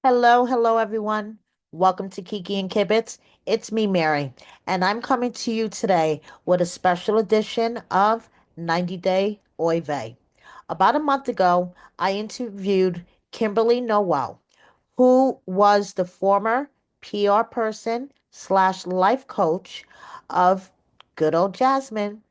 Hello everyone. Welcome to Kiki and Kibitz. It's me, Mary, and I'm coming to you today with a special edition of 90 Day Oy Vey. About a month ago, I interviewed Kimberly Noel, who was the former PR person slash life coach of good old Jasmine,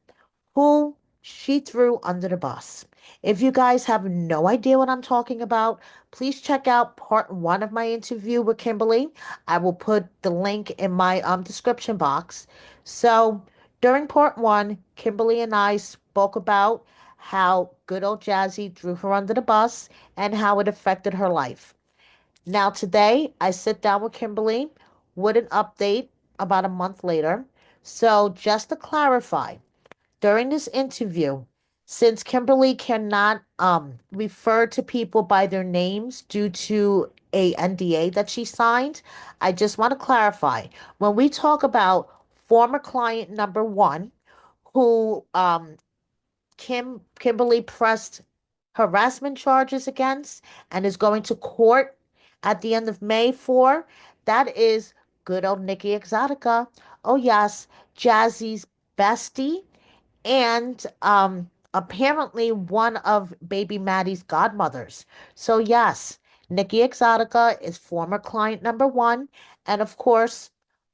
who she threw under the bus. If you guys have no idea what I'm talking about, please check out part one of my interview with Kimberly. I will put the link in my description box. So during part one, Kimberly and I spoke about how good old Jazzy threw her under the bus and how it affected her life. Now today, I sit down with Kimberly with an update about a month later. So just to clarify, during this interview, since Kimberly cannot refer to people by their names due to a NDA that she signed, I just want to clarify. When we talk about former client number one, who Kimberly pressed harassment charges against and is going to court at the end of May for, that is good old Nikki Exotica. Oh yes, Jazzy's bestie and apparently one of baby Maddie's godmothers. So yes, Nikki Exotica is former client number one, and of course,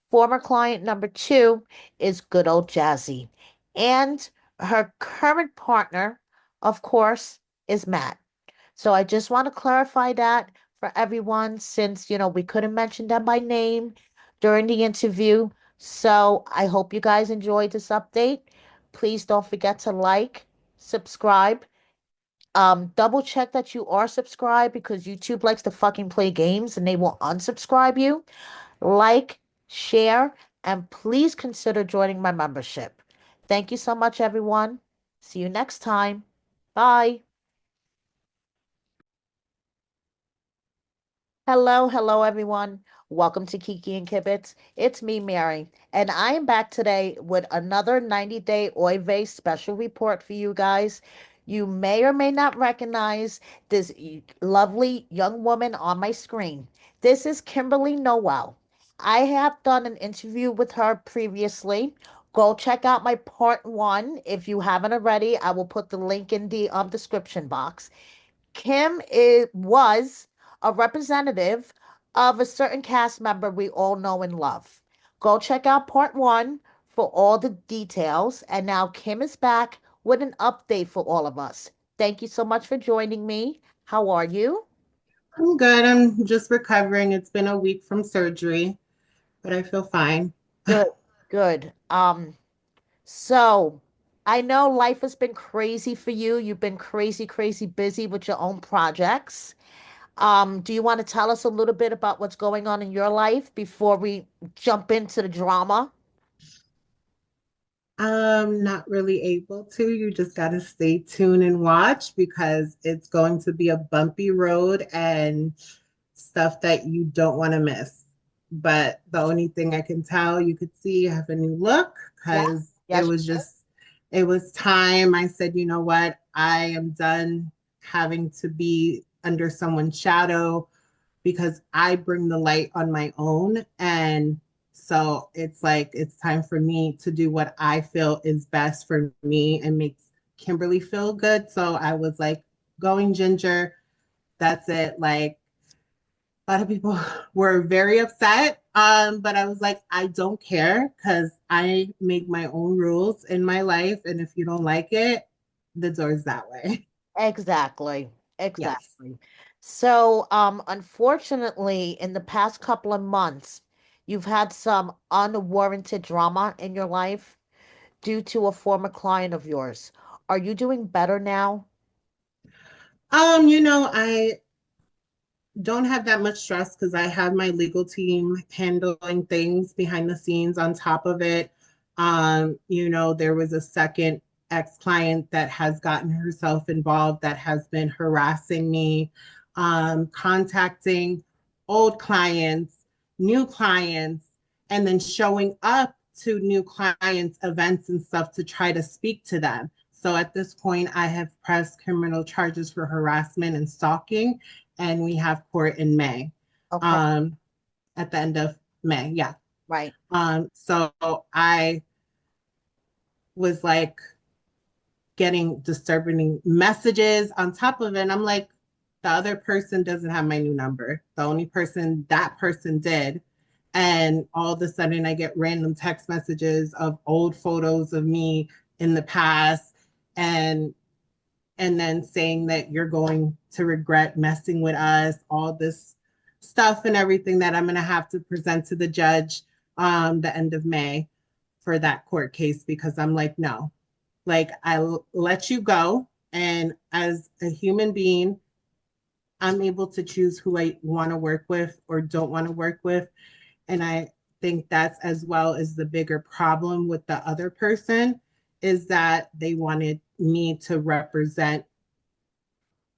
former client number two is good old Jazzy. And her current partner, of course, is Matt. So I just want to clarify that for everyone since, we couldn't mention them by name during the interview. So I hope you guys enjoyed this update. Please don't forget to like, subscribe. Double check that you are subscribed because YouTube likes to fucking play games and they will unsubscribe you. Like, share, and please consider joining my membership. Thank you so much, everyone. See you next time. Bye. Hello everyone. Welcome to Kiki and Kibitz. It's me, Mary, and I am back today with another 90 Day Oy Vey special report for you guys. You may or may not recognize this lovely young woman on my screen. This is Kimberly Noel. I have done an interview with her previously. Go check out my part one if you haven't already. I will put the link in the description box. was a representative of a certain cast member we all know and love. Go check out part one for all the details. And now Kim is back with an update for all of us. Thank you so much for joining me. How are you? I'm good. I'm just recovering. It's been a week from surgery, but I feel fine. Good, good. So I know life has been crazy for you. You've been crazy busy with your own projects. Do you want to tell us a little bit about what's going on in your life before we jump into the drama? I'm not really able to. You just got to stay tuned and watch because it's going to be a bumpy road and stuff that you don't want to miss. But the only thing I can tell, you could see I have a new look Yes, because yes, it was time. I said, you know what? I am done having to be under someone's shadow because I bring the light on my own. And so it's like, it's time for me to do what I feel is best for me and makes Kimberly feel good. So I was like, going ginger. That's it. Like, a lot of people were very upset. But I was like, I don't care because I make my own rules in my life. And if you don't like it, the door's that way. exactly, Yes. exactly. So, unfortunately, in the past couple of months, you've had some unwarranted drama in your life due to a former client of yours. Are you doing better now? I don't have that much stress because I have my legal team handling things behind the scenes on top of it. There was a second ex-client that has gotten herself involved that has been harassing me, contacting old clients, new clients, and then showing up to new clients' events and stuff to try to speak to them. So at this point, I have pressed criminal charges for harassment and stalking and we have court in May. Okay. um, at the end of May. Yeah. Right. So I was like getting disturbing messages on top of it. And I'm like, the other person doesn't have my new number. The only person that person did. And all of a sudden, I get random text messages of old photos of me in the past, and and then saying that you're going to regret messing with us, all this stuff and everything that I'm going to have to present to the judge the end of May for that court case, because I'm like, no, like let you go. And as a human being, I'm able to choose who I want to work with or don't want to work with. And I think that's as well as the bigger problem with the other person, is that they wanted me to represent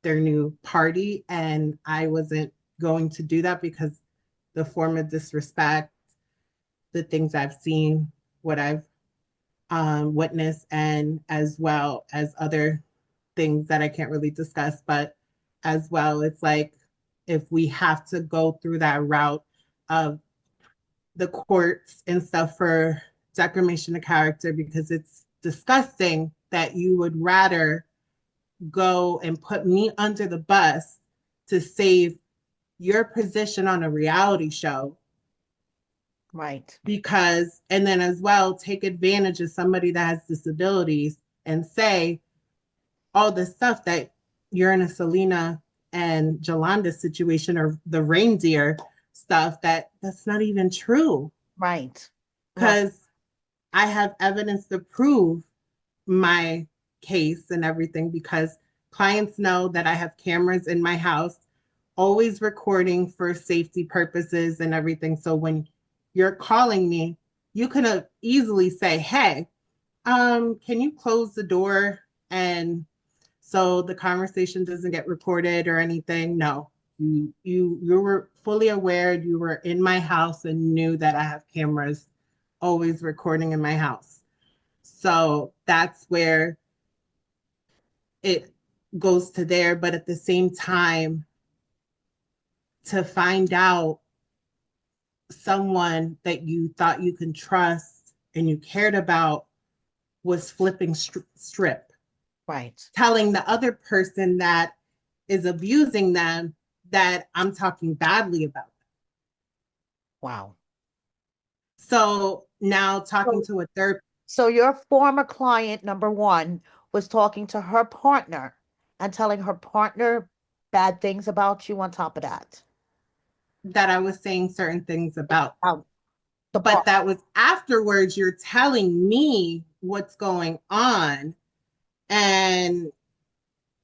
their new party. And I wasn't going to do that because the form of disrespect, the things I've seen, what I've witnessed, and as well as other things that I can't really discuss, but as well, it's like if we have to go through that route of the courts and stuff for declamation of character, because it's disgusting that you would rather go and put me under the bus to save your position on a reality show, Right. because and then as well take advantage of somebody that has disabilities and say all the stuff that you're in a Selena and Jolanda situation, or the reindeer stuff, that's not even true, Right. Right. because I have evidence to prove my case and everything, because clients know that I have cameras in my house, always recording for safety purposes and everything. So when you're calling me, you can easily say, "Hey, can you close the door?" And so the conversation doesn't get recorded or anything. No, you were fully aware. You were in my house and knew that I have cameras always recording in my house. So that's where it goes to there. But at the same time, to find out someone that you thought you can trust and you cared about was flipping strip, Right. telling the other person that is abusing them that I'm talking badly about them. Wow. So now talking So, to a third, so your former client, number one, was talking to her partner and telling her partner bad things about you on top of that. that I was saying certain things about, Out the but part. that was afterwards. You're telling me what's going on, and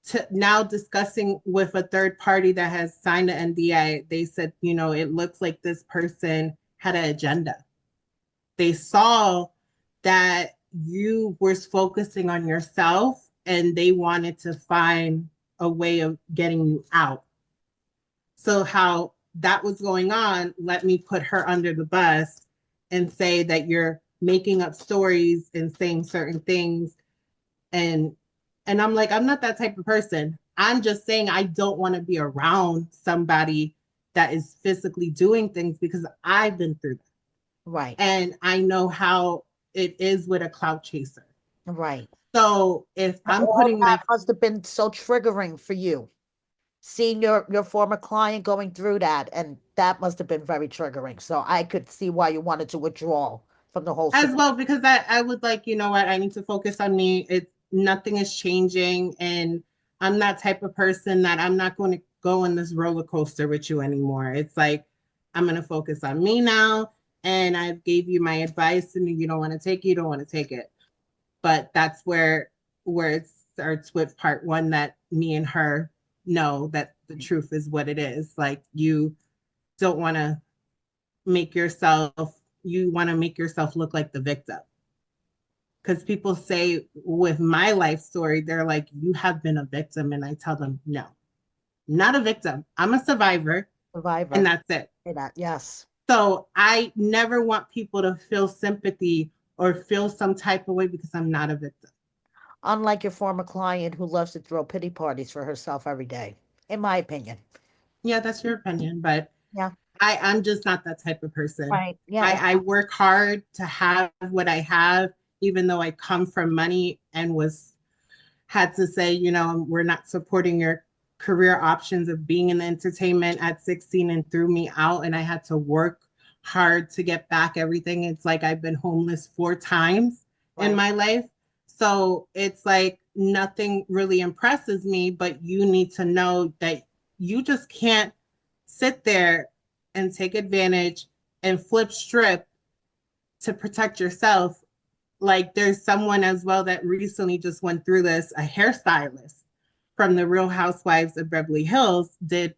to now discussing with a third party that has signed an NDA, they said, it looks like this person had an agenda. They saw that you were focusing on yourself and they wanted to find a way of getting you out. So, how that was going on, let me put her under the bus and say that you're making up stories and saying certain things, and I'm like, I'm not that type of person. I'm just saying I don't want to be around somebody that is physically doing things, because I've been through that. Right. And I know how it is with a clout chaser. Right. So if So I'm all putting that my, must have been so triggering for you, seeing your former client going through that, and that must have been very triggering. So I could see why you wanted to withdraw from the whole as situation. well, because I would like, what, I need to focus on me. It's nothing is changing. And I'm that type of person that I'm not going to go on this roller coaster with you anymore. It's like, I'm going to focus on me now. And I gave you my advice, and you don't want to take it, you don't want to take it. But that's where it starts with part one, that me and her know that the truth is what it is. Like, you don't want to make yourself you want to make yourself look like the victim, because people say with my life story, they're like, you have been a victim, and I tell them, no, not a victim, I'm a survivor, and Survivor. that's it. Say that. Yes. So I never want people to feel sympathy or feel some type of way, because I'm not a victim. Unlike your former client who loves to throw pity parties for herself every day, in my opinion. Yeah, that's your opinion, but Yeah. I'm just not that type of person. Right. Yeah. I work hard to have what I have, even though I come from money and was had to say, we're not supporting your career options of being in entertainment at 16 and threw me out. And I had to work hard to get back everything. It's like I've been homeless 4 times in Right. my life. So it's like nothing really impresses me, but you need to know that you just can't sit there and take advantage and flip strip to protect yourself. Like there's someone as well that recently just went through this, a hairstylist from the Real Housewives of Beverly Hills did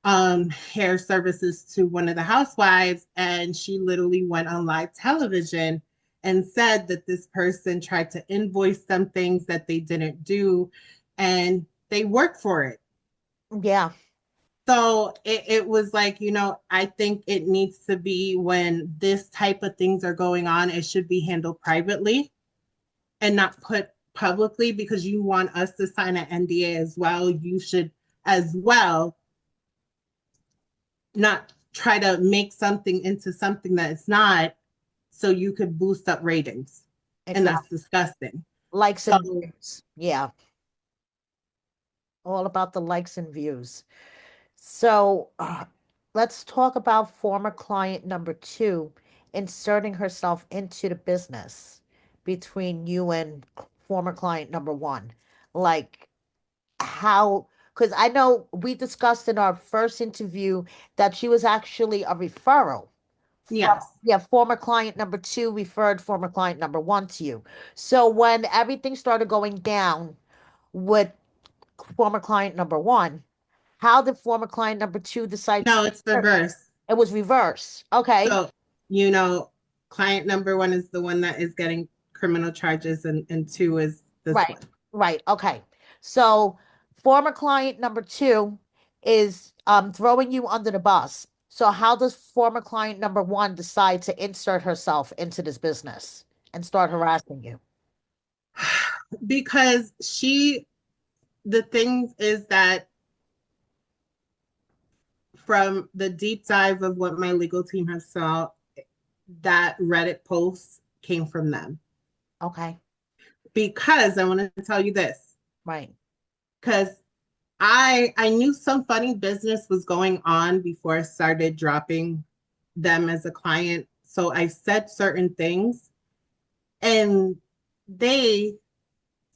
hair services to one of the housewives, and she literally went on live television and said that this person tried to invoice some things that they didn't do, and they worked for it. Yeah. So it was like, I think it needs to be when this type of things are going on, it should be handled privately and not put publicly because you want us to sign an NDA as well. You should as well not try to make something into something that it's not so you could boost up ratings. And that's Exactly. disgusting. Likes and So views. Yeah. All about the likes and views. So let's talk about former client number two inserting herself into the business between you and former client number one. Like how, because I know we discussed in our first interview that she was actually a referral from, yes. yeah, former client number two referred former client number one to you. So when everything started going down with former client number one, how did former client number two decide to? No, it's reverse. It was reverse. Okay. So, you know, client number one is the one that is getting criminal charges, and two is this Right. one. Right. Okay. So former client number two is throwing you under the bus. So how does former client number one decide to insert herself into this business and start harassing you? Because the thing is that from the deep dive of what my legal team has saw, that Reddit post came from them. Okay. Because I want to tell you this, Right. because I knew some funny business was going on before I started dropping them as a client. So I said certain things, and they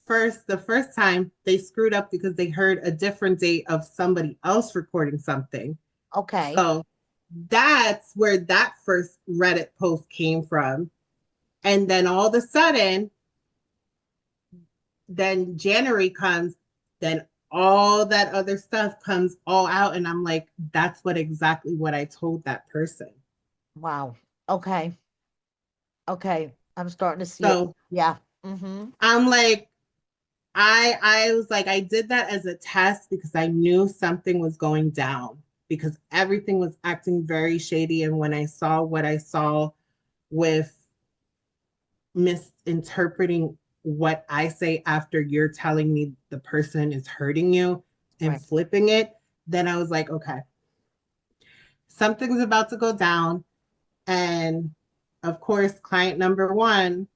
the first time they screwed up because they heard a different date of somebody else recording something. Okay. So that's where that first Reddit post came from. And then all of a sudden, then January comes, then all that other stuff comes all out. And I'm like, that's exactly what I told that person. Wow. Okay. Okay. I'm starting to see it. So Yeah. Mm-hmm. I'm like, I was like, I did that as a test because I knew something was going down because everything was acting very shady. And when I saw what I saw with misinterpreting what I say after you're telling me the person is hurting you and Right. flipping it, then I was like, okay, something's about to go down. And of course, client number one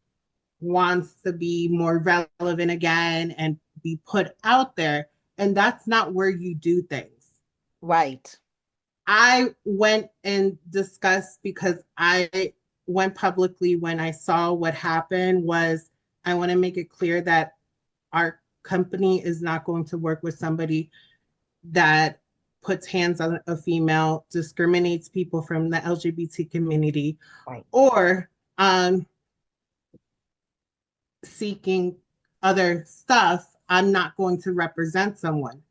wants to be more relevant again and be put out there. And that's not where you do things. Right. I went and discussed because I went publicly when I saw what happened was I want to make it clear that our company is not going to work with somebody that puts hands on a female, discriminates people from the LGBT community, Right. or seeking other stuff. I'm not going to represent someone.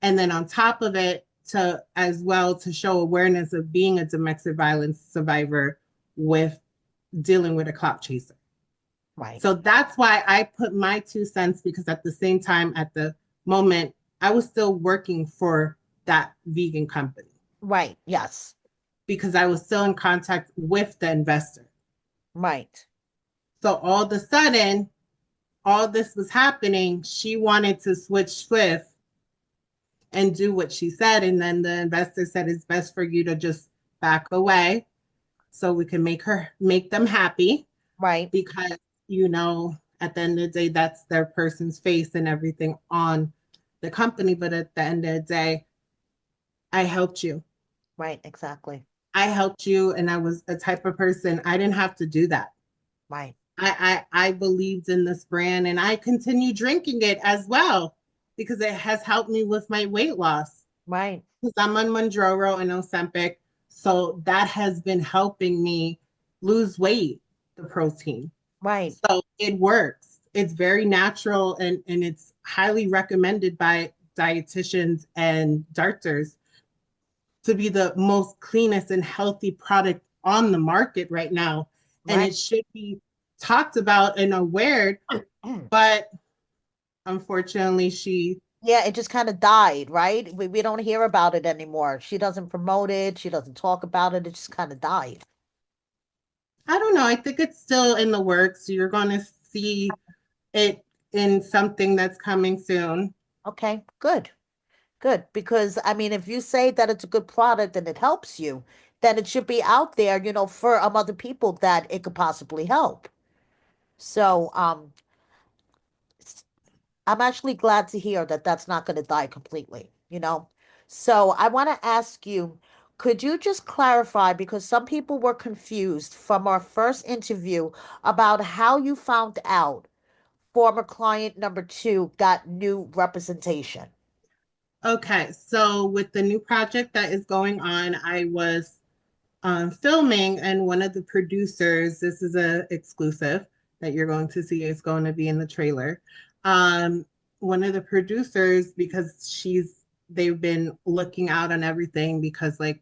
And then on top of it, to as well to show awareness of being a domestic violence survivor with dealing with a clout chaser. Right. So that's why I put my 2 cents because at the same time, at the moment, I was still working for that vegan company Right. Yes. because I was still in contact with the investor. Right. So all of a sudden, all this was happening. She wanted to switch swift and do what she said. And then the investor said it's best for you to just back away so we can make them happy Right, because at the end of the day that's their person's face and everything on the company. But at the end of the day, I helped you. right, exactly. I helped you, and I was a type of person I didn't have to do that. Right, I believed in this brand and I continue drinking it as well because it has helped me with my weight loss. right, Because I'm on Monjaro and Ozempic, so that has been helping me lose weight, the protein. right, So it works. It's very natural and it's highly recommended by dietitians and doctors to be the most cleanest and healthy product on the market right now. And right. it should be talked about and aware, but unfortunately, Yeah, it just kind of died, right? We don't hear about it anymore. She doesn't promote it. She doesn't talk about it. It just kind of died. I don't know, I think it's still in the works. You're going to see it in something that's coming soon. Okay, good, good. Because I mean, if you say that it's a good product and it helps you, then it should be out there, for other people that it could possibly help. So, I'm actually glad to hear that that's not going to die completely. So I want to ask you, could you just clarify, because some people were confused from our first interview about how you found out former client number two got new representation? Okay, so with the new project that is going on, I was filming, and one of the producers, this is a exclusive that you're going to see, is going to be in the trailer. Um, One of the producers, because they've been looking out on everything because like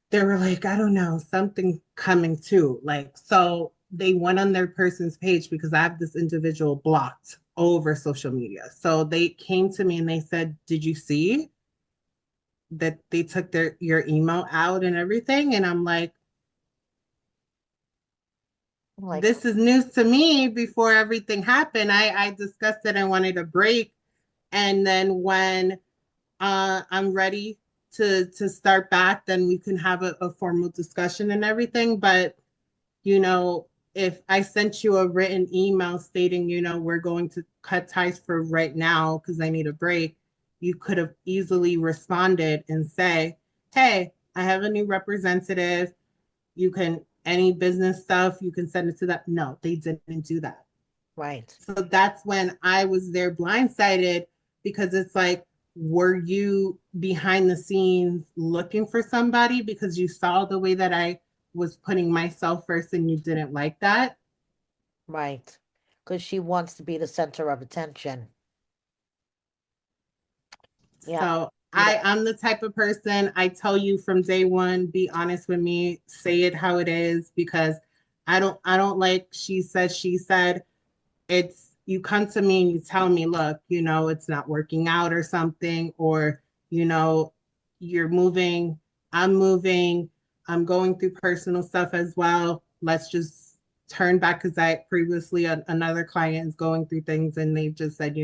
they were like, I don't know, something coming too. Like, so they went on their person's page because I have this individual blocked over social media. So they came to me and they said, did you see that they took your email out and everything? And I'm like, Like, this is news to me. Before everything happened, I discussed it and wanted a break. And then when I'm ready to start back, then we can have a formal discussion and everything. But you know, if I sent you a written email stating, we're going to cut ties for right now because I need a break, you could have easily responded and say, hey, I have a new representative. You can, any business stuff, you can send it to that. No, they didn't do that. right, So that's when I was there blindsided because it's like, were you behind the scenes looking for somebody because you saw the way that I was putting myself first and you didn't like that? right. Because she wants to be the center of attention. Yeah, So you know, I'm the type of person, I tell you from day one, be honest with me, say it how it is, because I don't like she said. It's, you come to me and you tell me, look, it's not working out or something, or you know you're moving, I'm moving, I'm going through personal stuff as well. Let's just turn back, because I previously another client is going through things and they just said,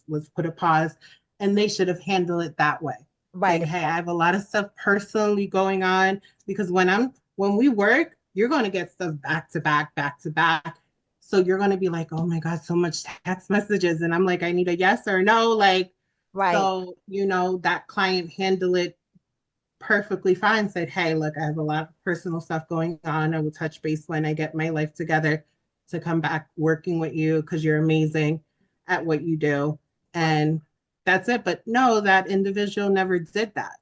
let's put a pause, and they should have handled it that way, right, saying, hey, I have a lot of stuff personally going on, because when we work, you're going to get stuff back to back. So you're going to be like, oh my God, so much text messages. And I'm like, I need a yes or no. Like, right, so, that client handled it perfectly fine, said, hey, look, I have a lot of personal stuff going on. I will touch base when I get my life together to come back working with you because you're amazing at what you do. right. And that's it. But no, that individual never did that.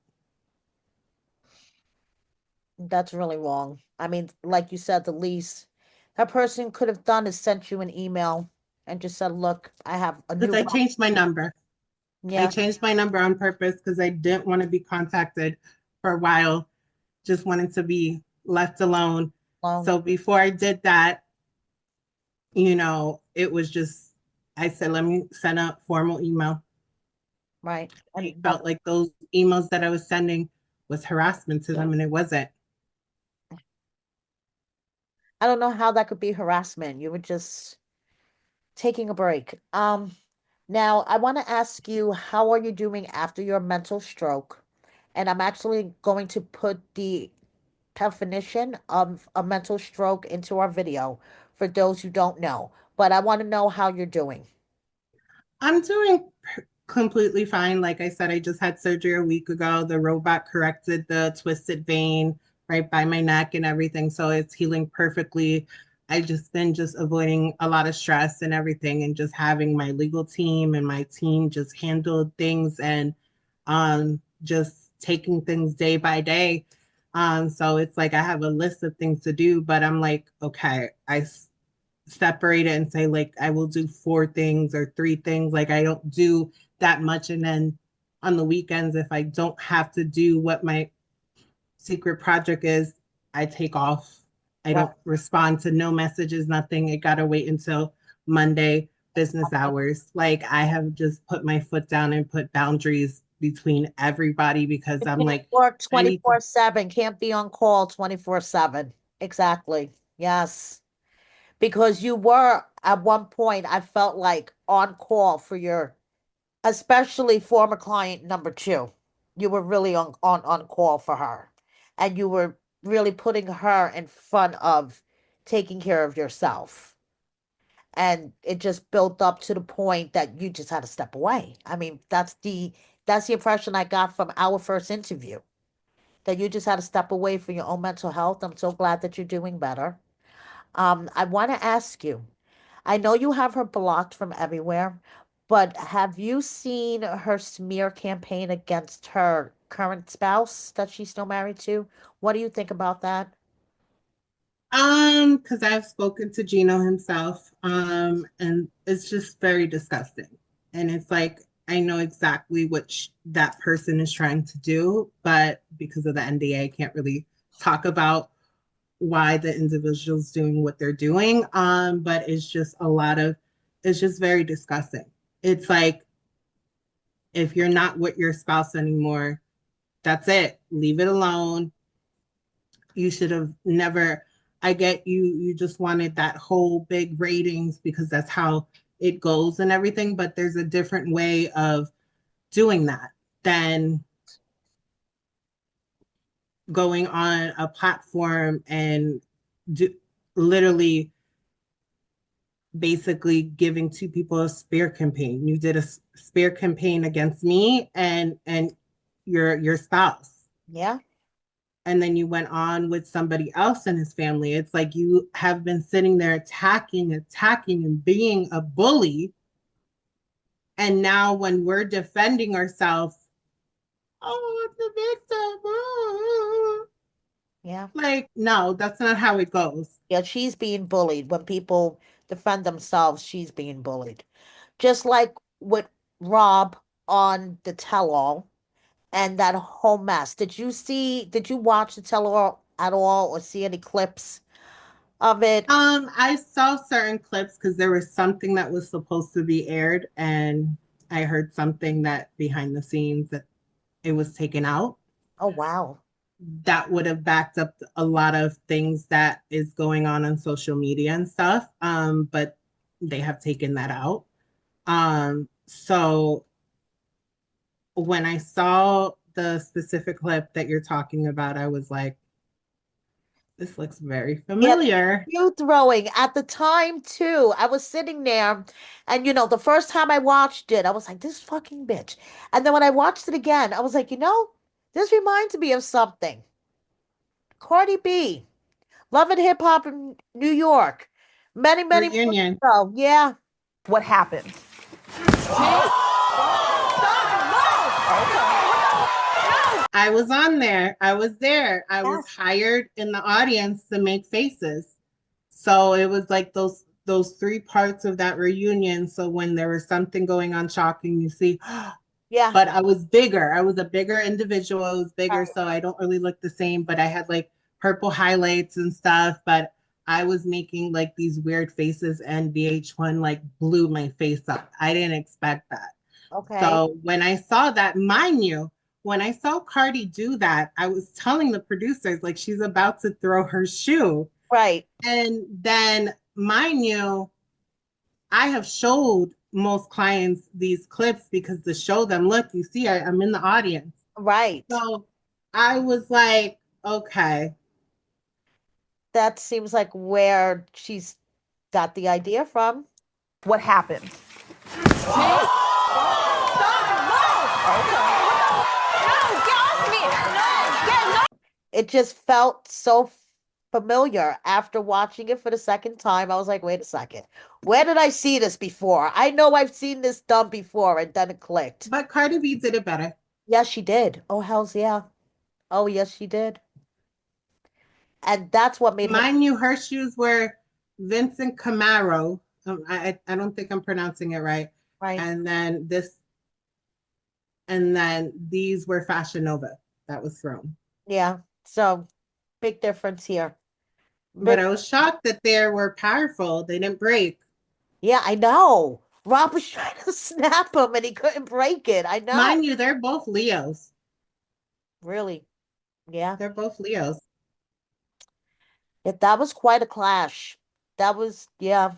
That's really wrong. I mean, like you said, the least that person could have done is sent you an email and just said, look, I have a Because new, I changed my number. I yeah, changed my number on purpose because I didn't want to be contacted for a while, just wanted to be left alone. loan, So before I did that, it was just, I said, let me send a formal email. right? I And felt like those emails that I was sending was harassment to them, and it wasn't. I don't know how that could be harassment. You were just taking a break. Now, I want to ask you, how are you doing after your mental stroke? And I'm actually going to put the definition of a mental stroke into our video for those who don't know. But I want to know how you're doing. I'm doing completely fine. Like I said, I just had surgery a week ago. The robot corrected the twisted vein right by my neck and everything. So it's healing perfectly. I just been just avoiding a lot of stress and everything and just having my legal team and my team just handle things and just taking things day by day. So it's like I have a list of things to do, but I'm like, okay, separate it and say like I will do four things or three things. Like I don't do that much. And then on the weekends, if I don't have to do what my secret project is, I take off. I Right. don't respond to no messages, nothing. It gotta wait until Monday business hours. Like I have just put my foot down and put boundaries between everybody because You I'm can't like, work I need to 24/7, can't be on call 24/7. Exactly. Yes. Because you were at one point, I felt like on call for your, especially former client number two. You were really on call for her. And you were really putting her in front of taking care of yourself. And it just built up to the point that you just had to step away. I mean, that's the impression I got from our first interview. That you just had to step away for your own mental health. I'm so glad that you're doing better. I want to ask you, I know you have her blocked from everywhere, but have you seen her smear campaign against her current spouse that she's still married to? What do you think about that? Because I've spoken to Gino himself, and it's just very disgusting. And it's like I know exactly what that person is trying to do, but because of the NDA, I can't really talk about why the individual's doing what they're doing. But it's just very disgusting. It's like if you're not with your spouse anymore, that's it. Leave it alone. You should have never. I get you just wanted that whole big ratings because that's how it goes and everything, but there's a different way of doing that than going on a platform and do, literally basically giving two people a spear campaign. You did a spear campaign against me and your spouse, Yeah, and then you went on with somebody else in his family. It's like you have been sitting there attacking, and being a bully. And now, when we're defending ourselves, oh, it's the victim. Oh. yeah. Like, no, that's not how it goes. Yeah, she's being bullied. When people defend themselves, she's being bullied. Just like with Rob on the tell-all and that whole mess. Did you watch the tell-all at all or see any clips of it? I saw certain clips because there was something that was supposed to be aired, and I heard something that behind the scenes that it was taken out. Oh, wow. That would have backed up a lot of things that is going on social media and stuff. But they have taken that out. So when I saw the specific clip that you're talking about, I was like, this looks very Yeah, familiar. you throwing at the time too. I was sitting there, and the first time I watched it, I was like, "This fucking bitch." And then when I watched it again, I was like, this reminds me of something. Cardi B, Love and Hip Hop in New York, many many moons Reunion. ago. Yeah. What happened? Hey, stop! No! Okay. No! I was on there. I was there. I was Yes. hired in the audience to make faces. So it was like those three parts of that reunion. So when there was something going on shocking, you see, Yeah. but I was bigger. I was a bigger individual. I was bigger, Right. so I don't really look the same, but I had like purple highlights and stuff, but I was making like these weird faces and VH1 like blew my face up. I didn't expect that. Okay. So when I saw that, mind you, when I saw Cardi do that, I was telling the producers like she's about to throw her shoe. Right. And then mind you, I have showed most clients these clips because to show them, look, you see, I'm in the audience. Right. So I was like, okay, That seems like where she's got the idea from. What happened? It just felt so familiar after watching it for the second time. I was like, wait a second. Where did I see this before? I know I've seen this done before, and then it clicked. but Cardi B did it better. Yes, she did. Oh, hell's yeah. Oh, yes, she did. And that's what made her Mind you, her shoes were Vincent Camaro. I don't think I'm pronouncing it right. right. And then this, and then these were Fashion Nova that was thrown. Yeah. So big difference here. But Big. I was shocked that they were powerful. They didn't break. Yeah, I know. Rob was trying to snap him and he couldn't break it. I know. Mind you, they're both Leos. Really. Yeah. They're both Leos. Yeah, that was quite a clash. That was, yeah.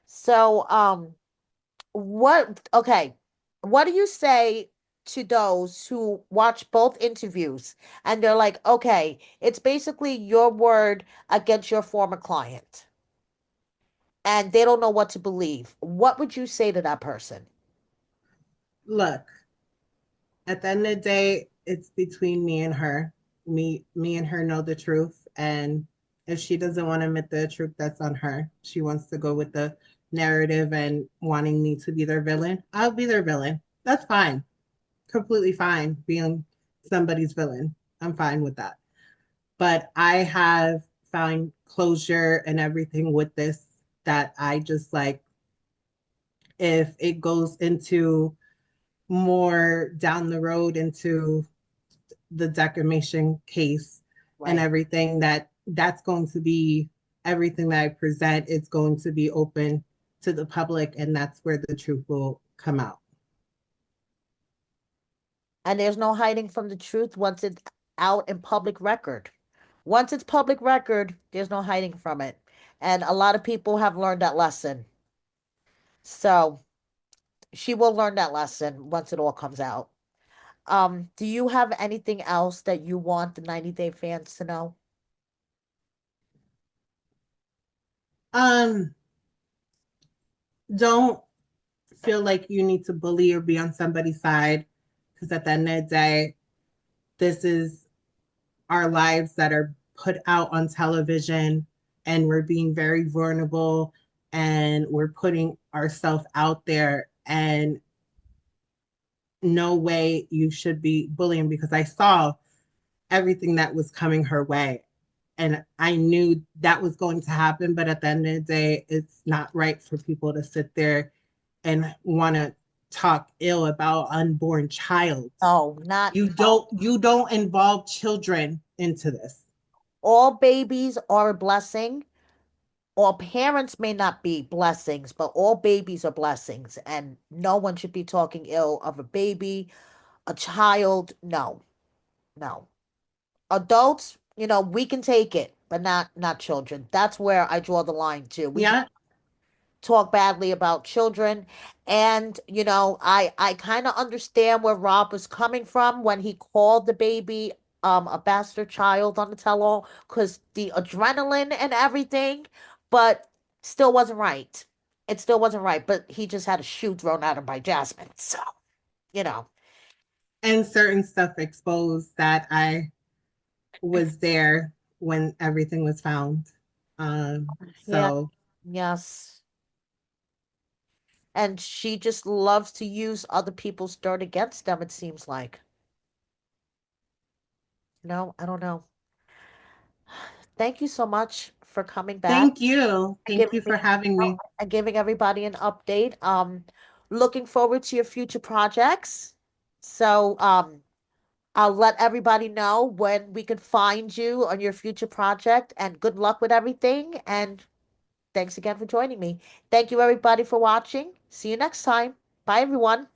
So, okay, what do you say to those who watch both interviews and they're like, okay, it's basically your word against your former client and they don't know what to believe? What would you say to that person? Look, at the end of the day, it's between me and her. Me and her know the truth. And if she doesn't want to admit the truth, that's on her. She wants to go with the narrative and wanting me to be their villain. I'll be their villain. That's fine. Completely fine being somebody's villain. I'm fine with that. But I have found closure and everything with this that I just like if it goes into more down the road into the defamation case and Right. everything that's going to be everything that I present is going to be open to the public and that's where the truth will come out. And there's no hiding from the truth once it's out in public record. Once it's public record, there's no hiding from it. And a lot of people have learned that lesson. So she will learn that lesson once it all comes out. Do you have anything else that you want the 90 Day fans to know? Um, don't feel like you need to bully or be on somebody's side because at the end of the day, this is our lives that are put out on television and we're being very vulnerable and we're putting ourselves out there and no way you should be bullying because I saw everything that was coming her way and I knew that was going to happen but at the end of the day it's not right for people to sit there and want to talk ill about unborn child. No, not You don't involve children into this. all babies are a blessing. All parents may not be blessings, but all babies are blessings. And no one should be talking ill of a baby, a child. No, no. Adults, we can take it, but not children. That's where I draw the line too. We can Yeah. talk badly about children. And, I kind of understand where Rob was coming from when he called the baby a bastard child on the tell-all because the adrenaline and everything, but still wasn't right. It still wasn't right, but he just had a shoe thrown at him by Jasmine. So, you know, And certain stuff exposed that I was there when everything was found. yeah, So yes. And she just loves to use other people's dirt against them, it seems like. No, I don't know. Thank you so much for coming back thank you. and Thank giving you me for having me. and giving everybody an update. Looking forward to your future projects. So, I'll let everybody know when we can find you on your future project and good luck with everything. And thanks again for joining me. Thank you everybody for watching. See you next time. Bye everyone.